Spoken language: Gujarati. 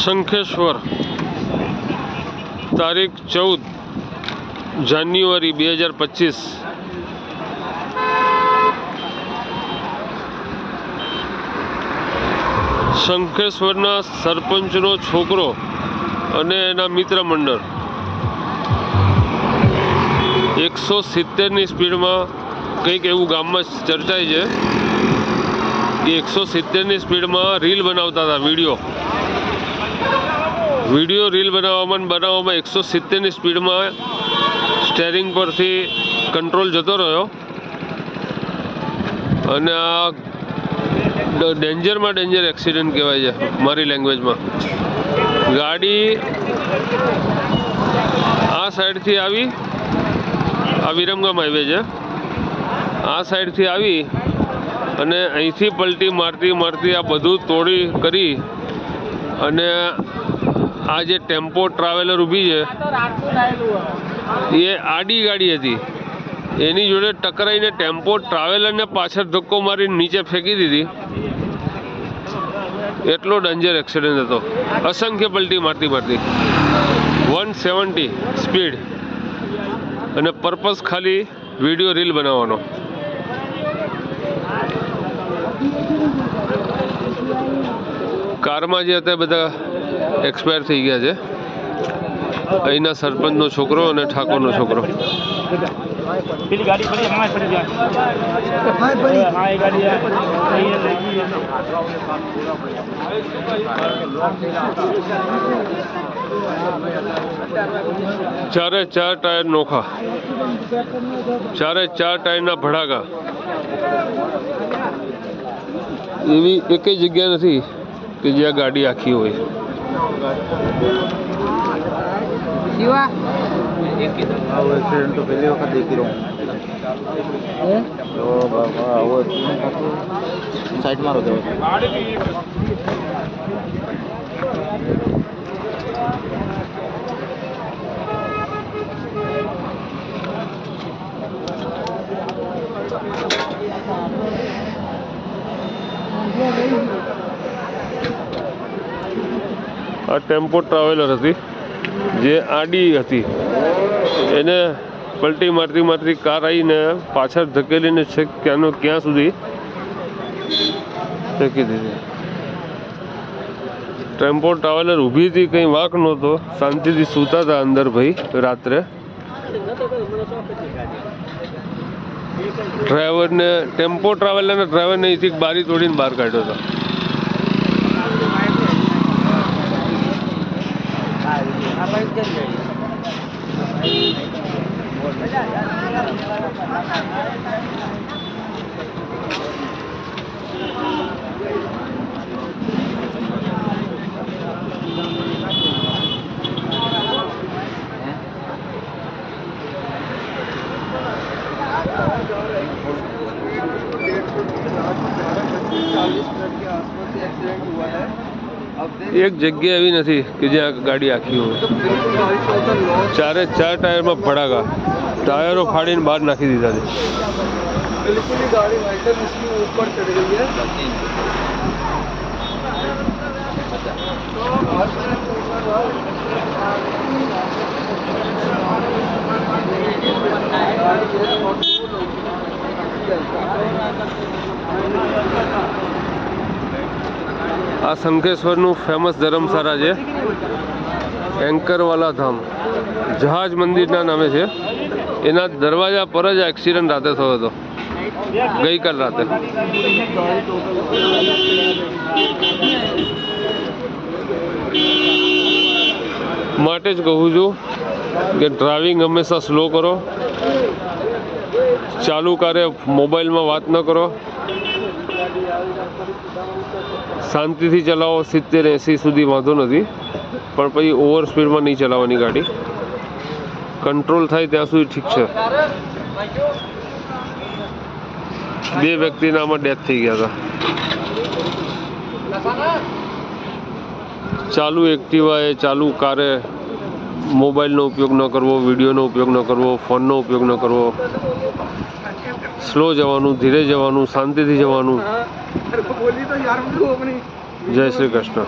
શંખેશ્વર તારીખ 14 જાન્યુઆરી 2025 શંખેશ્વરના સરપંચનો છોકરો અને એના મિત્ર મંડળ 170ની સ્પીડમાં કંઈક એવું ગામમાં ચર્ચાય છે કે 170ની સ્પીડમાં રીલ બનાવતા હતા. વિડીયો રીલ બનાવવામાં 170ની સ્પીડમાં સ્ટેરિંગ પરથી કંટ્રોલ જતો રહ્યો અને આ ડેન્જરમાં ડેન્જર એક્સિડન્ટ કહેવાય છે મારી લેંગ્વેજમાં. ગાડી આ સાઈડથી આવી, આ વિરમગામ હાઈવે છે, આ સાઈડથી આવી અને અહીંથી પલટી મારતી આ બધું તોડી કરી અને આ જે ટેમ્પો ટ્રાવેલર ઊભી છે એ આડી ગાડી હતી, એની જોડે ટકરાઈને ટેમ્પો ટ્રાવેલરને પાછળ ધક્કો મારીને નીચે ફેંકી દીધી. એટલો ડેન્જર એક્સિડન્ટ હતો. અસંખ્ય પલટી મારતી 170 સ્પીડ અને પર્પઝ ખાલી વિડીયો રીલ બનાવવાનો. કારમાં જે હતા બધા એક્સપાયર થઈ ગયા છે. અહીંના સરપંચનો છોકરો અને ઠાકોરનો છોકરો. ચારે ચાર ટાયર નોખા, ચારે ચાર ટાયરના ભડાકા. એવી એકેય જગ્યા નથી કે જ્યાં ગાડી આખી હોય. એક્સિડન્ટ તો પહેલી વખત દેખી રહ્યો તો આવો સાઈડ મારો દેવો. આ ટેમ્પો ટ્રાવેલર હતી જે આડી હતી, એને પલટી મારતી કાર આવીને પાછળ ધકેલીને છેક ક્યાં સુધી ફેંકી દીધી. ટેમ્પો ટ્રાવેલર ઊભી હતી, કંઈ વાંક નહોતો, શાંતિથી સૂતા હતા અંદર ભાઈ રાત્રે. ડ્રાઈવરને ટેમ્પો ટ્રાવેલરના ડ્રાઈવરને અહીંથી બારી તોડીને બહાર કાઢ્યો હતો. એક જગ્યા એવી નથી કે જ્યાં ગાડી આખી હોય. ચારે ચાર ટાયરમાં ભડાકા, ટાયરો ફાડીને બહાર નાખી દીધા છે. આ શંખેશ્વરનું ફેમસ ધર્મશાળા છે, એન્કરવાલા ધામ, જહાજ મંદિરના નામે છે. એના દરવાજા પર જ એક્સિડન્ટ રાતે થયો હતો, ગઈકાલ રાતે. માટે જ કહું છું કે ડ્રાઇવિંગ હંમેશા સ્લો કરો, ચાલુ કારે મોબાઈલમાં વાત ન કરો, શાંતિથી ચલાવો. 70-80 સુધી વાંધો નથી, પણ પછી ઓવર સ્પીડમાં નહીં ચલાવવાની ગાડી. કંટ્રોલ થાય ત્યાં સુધી ઠીક છે. 2 વ્યક્તિના આમાં ડેથ થઈ ગયા હતા. ચાલુ એક્ટિવાએ, ચાલુ કારે મોબાઈલનો ઉપયોગ ન કરવો, વિડીયોનો ઉપયોગ ન કરવો, ફોનનો ઉપયોગ ન કરવો. સ્લો જવાનું, ધીરે જવાનું, શાંતિથી જવાનું. જય શ્રી કૃષ્ણ.